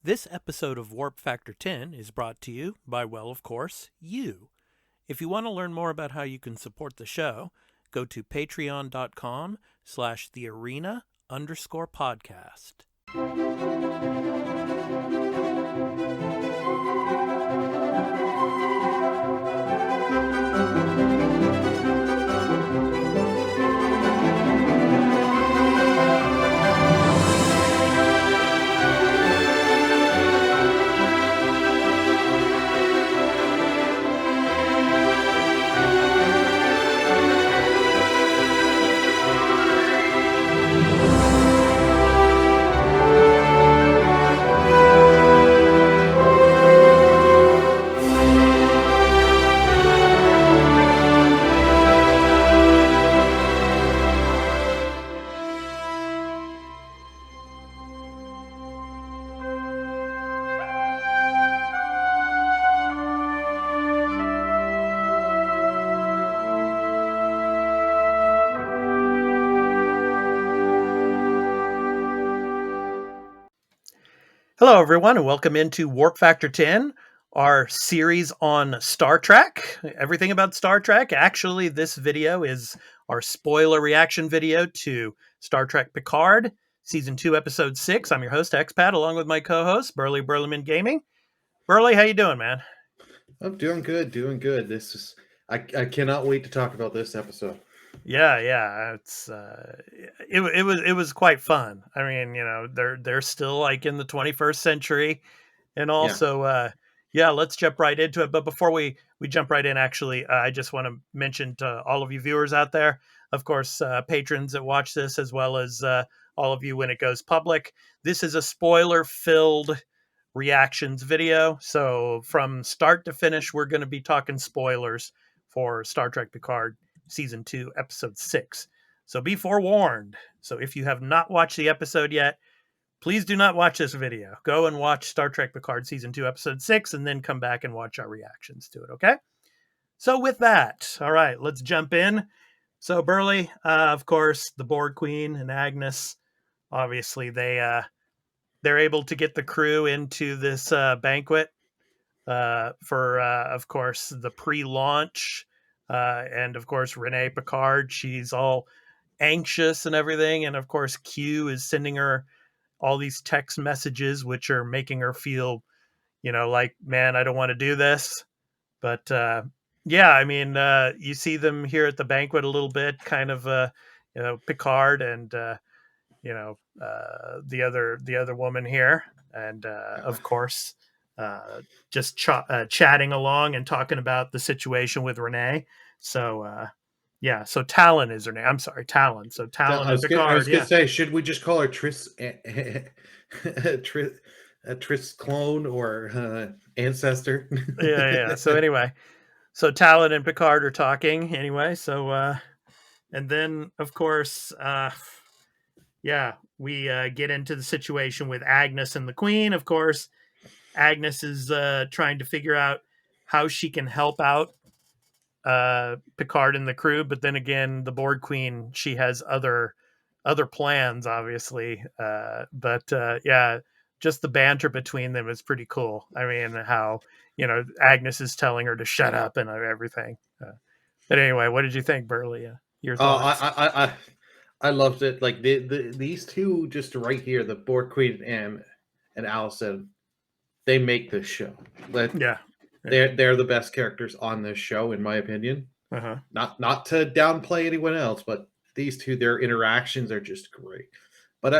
This episode of Warp Factor 10 is brought to you by, well, of course, you. If you want to learn more about how you can support the show, go to patreon.com/thearena_podcast. Hello, everyone, and welcome into Warp Factor 10, our series on Star Trek, everything about Star Trek. Actually, this video is our spoiler reaction video to Star Trek Picard, Season 2, Episode 6. I'm your host, Expat, along with my co-host, Burly Burlyman Gaming. Burly, how you doing, man? I'm doing good, I cannot wait to talk about this episode. Yeah, it was quite fun. I mean, they're still like in the 21st century, and also let's jump right into it. But before we jump right in, actually, I just want to mention to all of you viewers out there, of course, patrons that watch this, as well as all of you when it goes public, this is a spoiler filled reactions video. So from start to finish, we're going to be talking spoilers for Star Trek Picard Season 2, Episode 6. So be forewarned. So if you have not watched the episode yet, please do not watch this video. Go and watch Star Trek Picard Season 2, Episode 6, and then come back and watch our reactions to it, okay? So with that, all right, let's jump in. So Burly, of course, the Borg Queen and Agnes, obviously they're able to get the crew into this banquet for, of course, the pre-launch. And, of course, Renee Picard, she's all anxious and everything. And, of course, Q is sending her all these text messages, which are making her feel, like, man, I don't want to do this. But, I mean, you see them here at the banquet a little bit, kind of, Picard and, the other woman here. And, of course, just chatting along and talking about the situation with Renee. So, so Talon is her name. I'm sorry, Talon. So Talon and Picard. I was gonna say, should we just call her Tris, Tris clone or ancestor? yeah. So anyway, so Talon and Picard are talking anyway. So, and then of course, we get into the situation with Agnes and the Queen. Of course, Agnes is trying to figure out how she can help out Picard and the crew, but then again, the Borg Queen, she has other plans, obviously. Just the banter between them is pretty cool. I mean, how Agnes is telling her to shut up and everything. But anyway, what did you think, Burly? Your thoughts? I loved it. Like these two just right here, the Borg Queen and Allison, they make this show. They're the best characters on this show, in my opinion. Not to downplay anyone else, but these two, their interactions are just great. But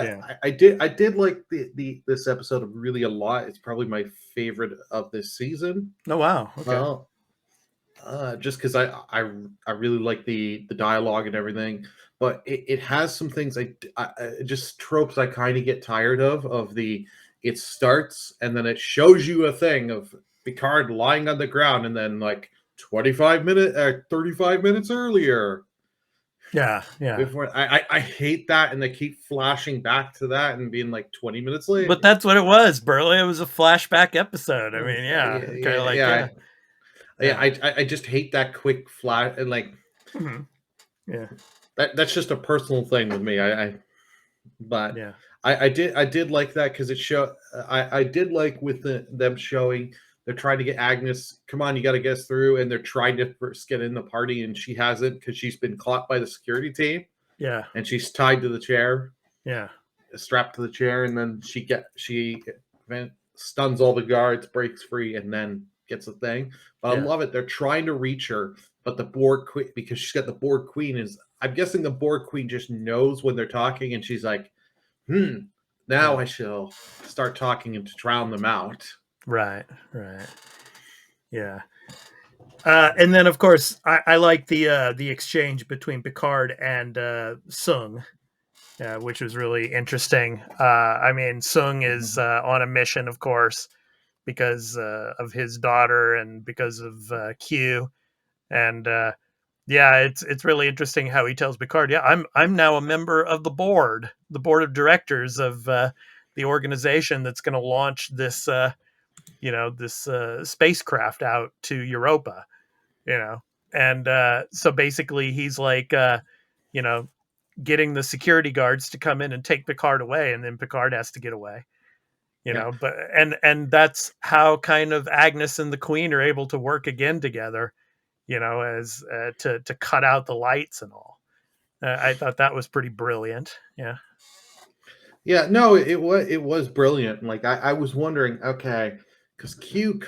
I did like this episode really a lot. It's probably my favorite of this season. Oh wow! Okay. Just because I really like the dialogue and everything, but it has some things I just tropes I kind of get tired of the. It starts and then it shows you a thing of Picard lying on the ground, and then like 35 minutes earlier. Yeah. Before I hate that, and they keep flashing back to that and being like 20 minutes late. But that's what it was, Burly. It was a flashback episode. I mean, I just hate that quick flash, and like, that's just a personal thing with me. But I did like that because it show. I did like with them showing they're trying to get Agnes. Come on, you got to get us through, and they're trying to first get in the party, and she hasn't because she's been caught by the security team, Yeah. and she's tied to the chair, Yeah. strapped to the chair, and then she stuns all the guards, breaks free, and then gets the thing. But I Yeah. love it. They're trying to reach her, but the Borg queen, because she's got the Borg queen, is I'm guessing the Borg queen just knows when they're talking, and she's like, now Yeah. I shall start talking and to drown them out. Right. Right. Yeah. And then, of course, I like the exchange between Picard and Sung, which was really interesting. I mean, Sung is Mhm. on a mission, of course, because of his daughter and because of Q. And yeah, it's really interesting how he tells Picard, "Yeah, I'm now a member of the board of directors of the organization that's going to launch this this spacecraft out to Europa." You know, and so basically he's like, you know, getting the security guards to come in and take Picard away, and then Picard has to get away. Yeah, But and that's how kind of Agnes and the Queen are able to work again together. As to cut out the lights and all. I thought that was pretty brilliant. Yeah. yeah. No, it was brilliant. Like I was wondering, okay, because Q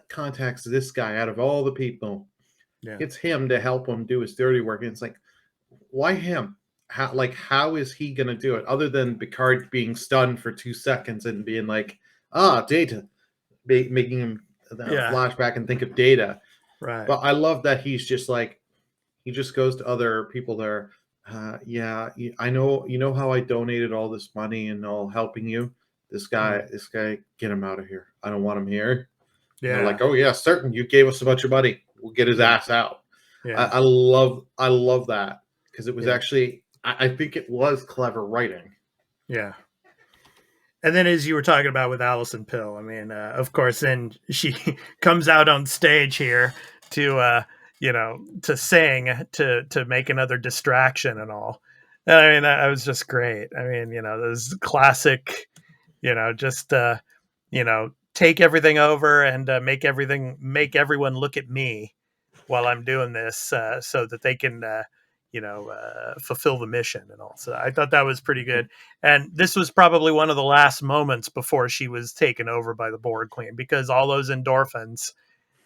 contacts this guy out of all the people, Yeah. gets him to help him do his dirty work, and it's like, why him? How is he gonna do it other than Picard being stunned for 2 seconds and being like, Data, making him Yeah. flashback and think of Data. Right. But I love that he's just like he just goes to other people there. Yeah, I know. You know how I donated all this money and all helping you. Mm. This guy, get him out of here. I don't want him here. And they're Yeah. like, oh yeah, certain. You gave us a bunch of money. We'll get his Yeah. ass out. Yeah. I love that because it was Yeah. actually I think it was clever writing. Yeah. And then, as you were talking about with Allison Pill, I mean, of course, then she comes out on stage here to, to sing, to make another distraction and all. I mean, that was just great. I mean, those classic, just, take everything over and make everyone look at me while I'm doing this, so that they can, fulfill the mission and all. So I thought that was pretty good. And this was probably one of the last moments before she was taken over by the Borg Queen, because all those endorphins,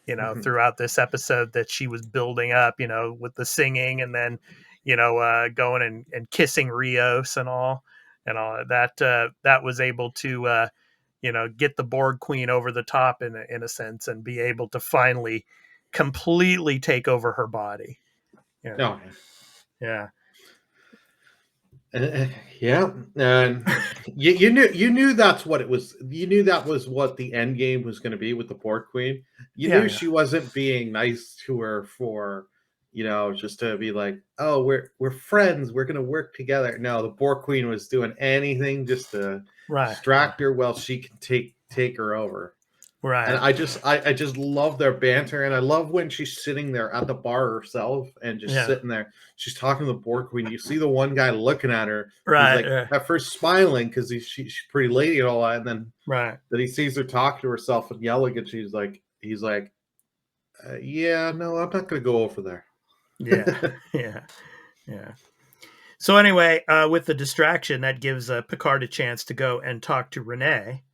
Mhm. throughout this episode that she was building up, with the singing, and then, going and kissing Rios and all that, that was able to, get the Borg Queen over the top in a sense, and be able to finally completely take over her body. You know, Oh yeah, yeah. Yeah, and you knew that's what it was. You knew that was what the end game was going to be with the Borg Queen. You yeah, knew yeah, she wasn't being nice to her for, just to be like, oh, we're friends, we're going to work together. No, the Borg Queen was doing anything just to right, yeah, distract her while she can take her over. And right, I just love their banter, and I love when she's sitting there at the bar herself and just yeah, sitting there. She's talking to the Borg Queen. You see the one guy looking at her. He's right, like at first smiling because she's pretty lady and all that, and right, then he sees her talk to herself and yelling, and he's like, yeah, no, I'm not gonna go over there. yeah, yeah, yeah. So anyway, with the distraction, that gives Picard a chance to go and talk to Renee.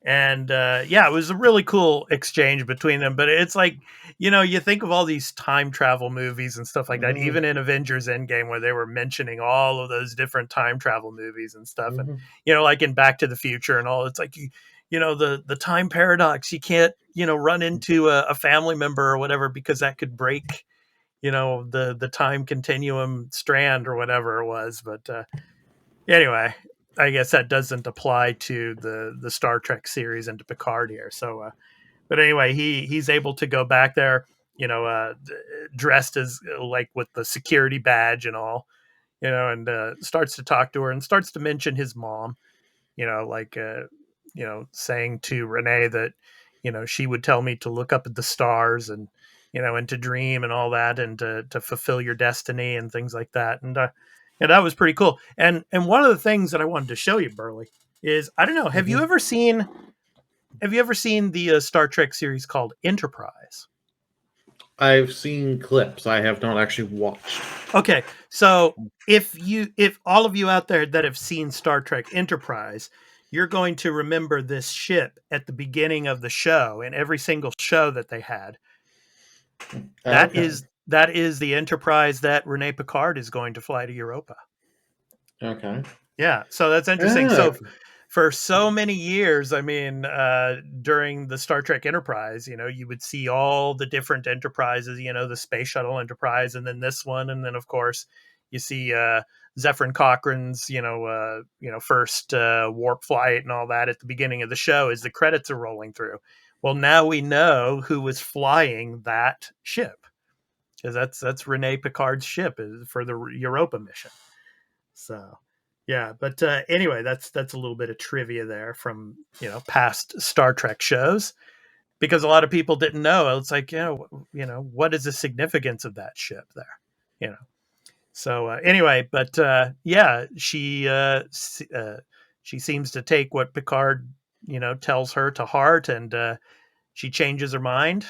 And yeah, it was a really cool exchange between them. But it's like, you think of all these time travel movies and stuff like that, Mhm, even in Avengers Endgame, where they were mentioning all of those different time travel movies and stuff. And, mhm. like in Back to the Future and all, it's like, the time paradox, you can't, run into a family member or whatever, because that could break, the time continuum strand or whatever it was. But anyway, I guess that doesn't apply to the Star Trek series and to Picard here. So, but anyway, he's able to go back there, dressed as like with the security badge and all, and starts to talk to her and starts to mention his mom, like saying to Renee that she would tell me to look up at the stars, and and to dream and all that, and to fulfill your destiny and things like that. And Yeah, that was pretty cool. And one of the things that I wanted to show you, Burley, is I don't know. Have you ever seen the Star Trek series called Enterprise? I've seen clips. I have not actually watched. Okay, so if all of you out there that have seen Star Trek Enterprise, you're going to remember this ship at the beginning of the show and every single show that they had. Okay. That is the Enterprise that Rene Picard is going to fly to Europa. Okay. Yeah, so that's interesting. Yeah. So for so many years, I mean, during the Star Trek Enterprise, you would see all the different enterprises, the Space Shuttle Enterprise, and then this one, and then of course you see Zephyrin Cochrane's, first warp flight and all that at the beginning of the show as the credits are rolling through. Well, now we know who was flying that ship, because that's Rene Picard's ship for the Europa mission. So yeah, but anyway, that's a little bit of trivia there from past Star Trek shows, because a lot of people didn't know. It's like what is the significance of that ship there, you know. So anyway, but yeah, she seems to take what Picard tells her to heart, and she changes her mind,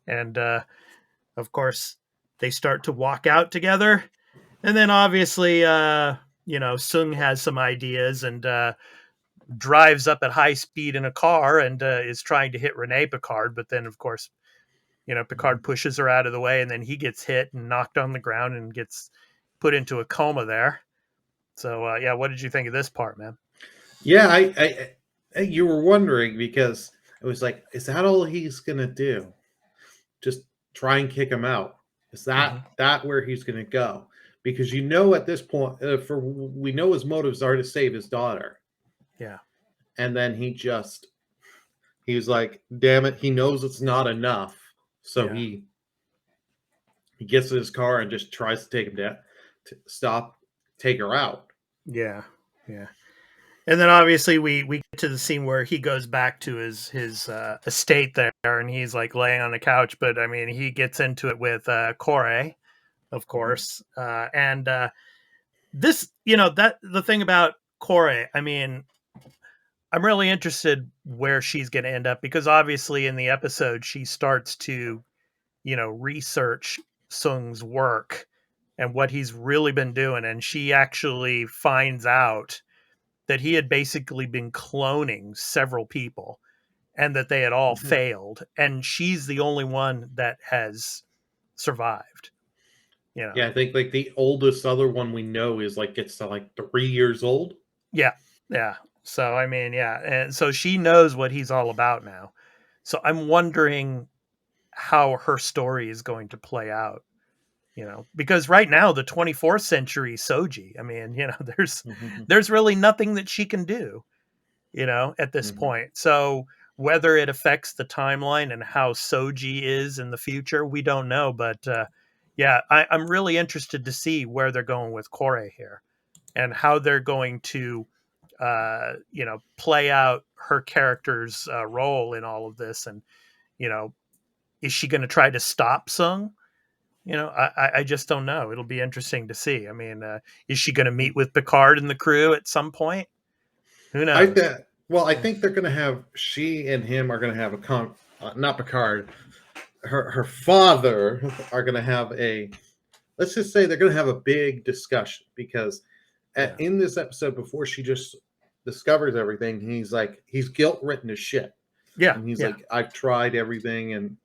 and of course they start to walk out together, and then obviously Sung has some ideas and drives up at high speed in a car and is trying to hit Rene Picard, but then of course Picard pushes her out of the way, and then he gets hit and knocked on the ground and gets put into a coma there. So yeah, what did you think of this part, man? Yeah, you were wondering because it was like, is that all he's gonna do? Just try and kick him out? Is that where he's gonna go? Because at this point, we know his motives are to save his daughter. Yeah. And then he's like, damn it, he knows it's not enough, so yeah. he gets in his car and just tries to take him down, take her out. Yeah. And then obviously we get to the scene where he goes back to his estate there, and he's like laying on the couch. But I mean, he gets into it with Kore, of course, and this, that the thing about Kore. I mean, I'm really interested where she's going to end up, because obviously in the episode she starts to, research Sung's work and what he's really been doing, and she actually finds out that he had basically been cloning several people and that they had all failed, and she's the only one that has survived. Yeah, I think like the oldest other one we know is like gets to like 3 years old. Yeah. So I mean, yeah, and so she knows what he's all about now. So I'm wondering how her story is going to play out. Because right now the 24th century Soji, I mean, there's really nothing that she can do, at this point. So whether it affects the timeline and how Soji is in the future, we don't know. But yeah, I'm really interested to see where they're going with Kore here, and how they're going to, play out her character's role in all of this. And, is she going to try to stop Sung? I just don't know. It'll be interesting to see. I mean, is she going to meet with Picard and the crew at some point? Who knows? I think they're going to have, she and him are going to have not Picard, her father are going to have let's just say they're going to have a big discussion, because in this episode, before she just discovers everything, he's guilt ridden as shit. Yeah. And he's like, I've tried everything. And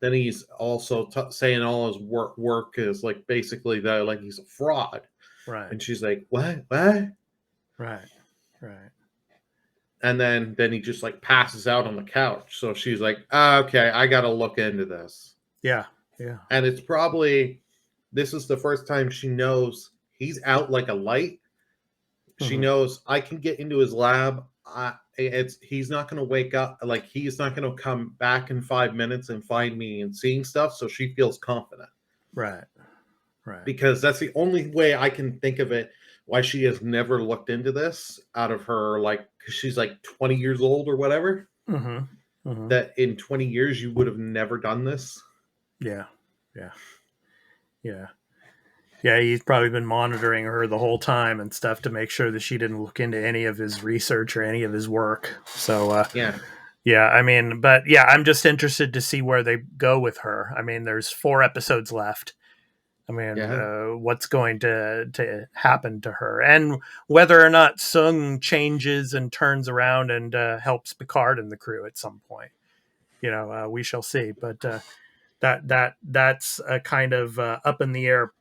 then he's also saying all his work is like basically that, like he's a fraud. Right. And she's like, what? Right. And then he just like passes out on the couch. So she's like, okay, I got to look into this. Yeah. And it's probably, this is the first time she knows he's out like a light. She knows I can get into his lab. He's not going to wake up. Like, he's not going to come back in 5 minutes and find me and seeing stuff. So she feels confident. Right. Because that's the only way I can think of it, why she has never looked into this out of her, like, because she's like 20 years old or whatever. That in 20 years you would have never done this. Yeah. Yeah, he's probably been monitoring her the whole time and stuff to make sure that she didn't look into any of his research or any of his work. So, Yeah. yeah, I mean, but yeah, I'm just interested to see where they go with her. I mean, there's 4 episodes left. I mean, Yeah. what's going to happen to her, and whether or not Sung changes and turns around and helps Picard and the crew at some point. We shall see. But that's a kind of up in the air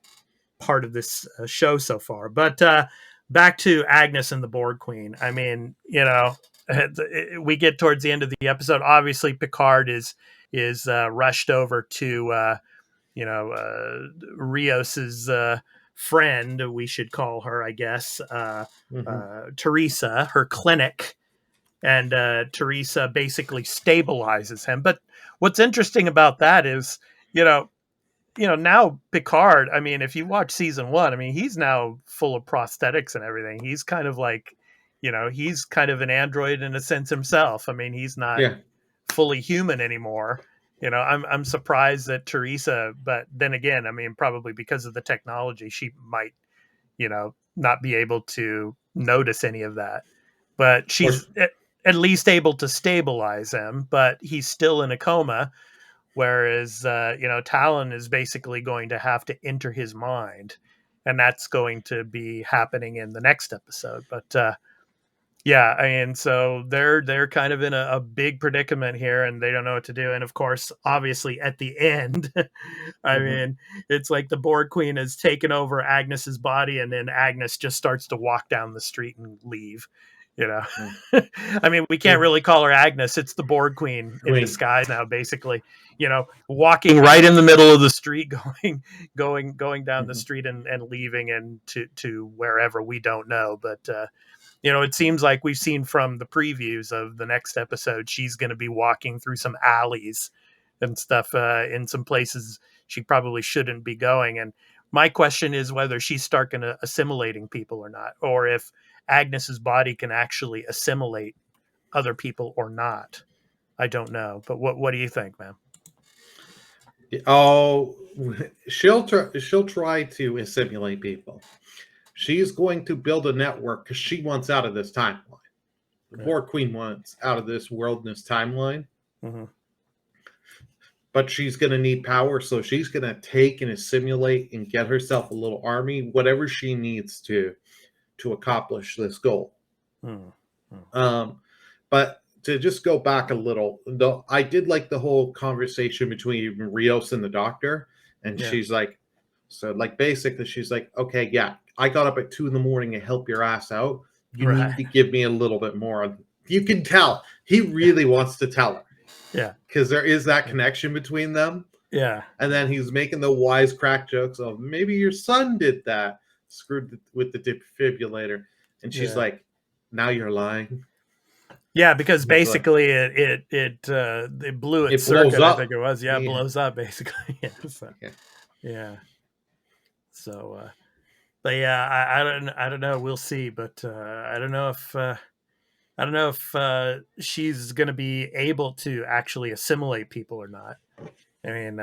part of this show so far. But back to Agnes and the Borg Queen. I mean, we get towards the end of the episode. Obviously, Picard is rushed over to Rios's friend. We should call her, I guess, Teresa, her clinic. And Teresa basically stabilizes him. But what's interesting about that is, you know, now Picard, I mean, if you watch season 1, I mean, he's now full of prosthetics and everything. He's kind of like, he's kind of an android in a sense himself. I mean, he's not Yeah. fully human anymore. I'm surprised that Teresa, but then again, I mean, probably because of the technology, she might, not be able to notice any of that. But Or she's at least able to stabilize him, but he's still in a coma. Whereas, Talon is basically going to have to enter his mind, and that's going to be happening in the next episode. But yeah, I mean, so they're kind of in a big predicament here, and they don't know what to do. And of course, obviously, at the end, I mean, it's like the Borg Queen has taken over Agnes's body, and then Agnes just starts to walk down the street and leave. I mean, we can't really call her Agnes. It's the Borg Queen in disguise now, basically. Walking right in the middle of the street, going down the street and leaving and to wherever we don't know. But it seems like we've seen from the previews of the next episode, she's going to be walking through some alleys and stuff in some places she probably shouldn't be going. And my question is whether she's starting to assimilating people or not, or if Agnes's body can actually assimilate other people or not. I don't know. But what do you think, man? Oh, she'll try to assimilate people. She's going to build a network because she wants out of this timeline. The Borg Queen wants out of this world and this timeline. Mm-hmm. But she's going to need power, so she's going to take and assimilate and get herself a little army, whatever she needs to accomplish this goal. Mm-hmm. But to just go back a little, though, I did like the whole conversation between Rios and the doctor, and she's like, basically, she's like, okay, yeah, I got up at 2 a.m. to help your ass out. You need to give me a little bit more. You can tell he really wants to tell her. Yeah. Because there is that connection between them. Yeah. And then he's making the wisecrack jokes of maybe your son did that, screwed with the defibrillator. And she's like, now you're lying. Yeah, because basically it blew its circuit, I think it was. Yeah, it blows up basically. Yeah. So but yeah, I don't know. We'll see, but I don't know if she's going to be able to actually assimilate people or not. I mean,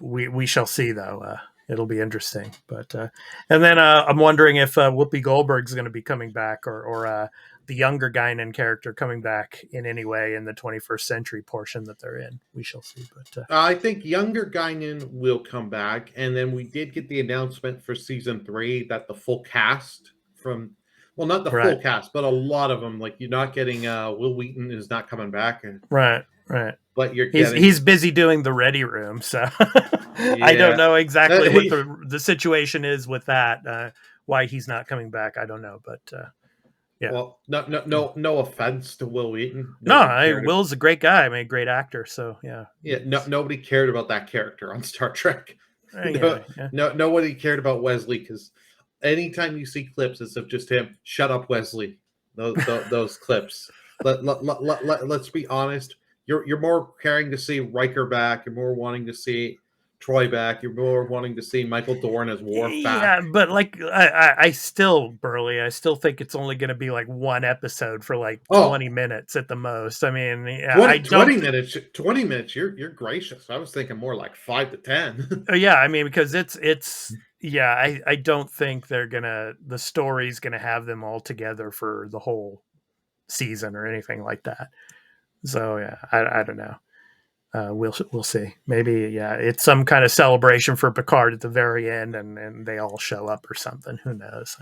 we shall see though. It'll be interesting. But and then I'm wondering if Whoopi Goldberg's going to be coming back, or the younger Guinan character coming back in any way in the 21st century portion that they're in. We shall see. But I think younger Guinan will come back, and then we did get the announcement for season 3 that the full cast from. Well, not the full cast, but a lot of them. Like, you're not getting Will Wheaton is not coming back. Right. But he's busy doing the Ready Room, so I don't know exactly what the situation is with that. Why he's not coming back, I don't know. But yeah. Well, no offense to Will Wheaton. Will's a great guy. I mean, a great actor. So yeah. Yeah. Nobody cared about that character on Star Trek. Nobody cared about Wesley, because anytime you see clips, it's of just him. Shut up, Wesley. Those clips. Let's be honest. You're more caring to see Riker back. You're more wanting to see Troy back. You're more wanting to see Michael Dorn as Worf back. Yeah, but like I still, Burly, I still think it's only going to be like one episode for like 20 minutes at the most. I mean, 20 minutes. 20 minutes. You're gracious. I was thinking more like 5 to 10. Yeah, I mean, because it's Yeah, I don't think the story's gonna have them all together for the whole season or anything like that. So yeah, I don't know. We'll see. Maybe yeah, it's some kind of celebration for Picard at the very end, and they all show up or something. Who knows?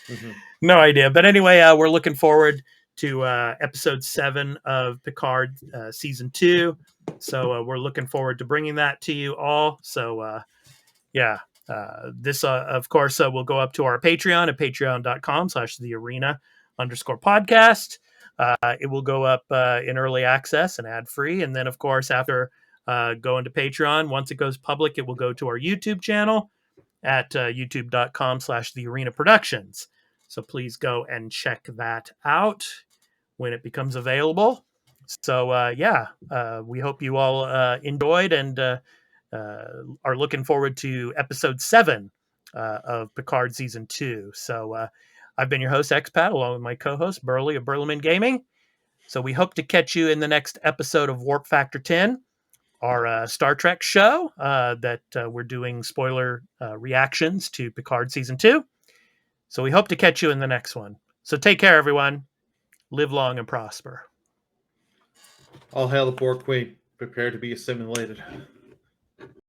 Mm-hmm. No idea. But anyway, we're looking forward to episode 7 of Picard season 2. So we're looking forward to bringing that to you all. So yeah. This, of course, will go up to our Patreon at patreon.com/the arena _podcast. It will go up in early access and ad free. And then, of course, after going to Patreon, once it goes public, it will go to our YouTube channel at youtube.com/the arena productions. So please go and check that out when it becomes available. So, yeah, we hope you all enjoyed and are looking forward to episode 7 of Picard season 2. So I've been your host, Expat, along with my co-host, Burly of Burlyman Gaming. So we hope to catch you in the next episode of Warp Factor 10, our Star Trek show that we're doing spoiler reactions to Picard season 2. So we hope to catch you in the next one. So take care, everyone. Live long and prosper. All hail the Borg Queen. Prepare to be assimilated.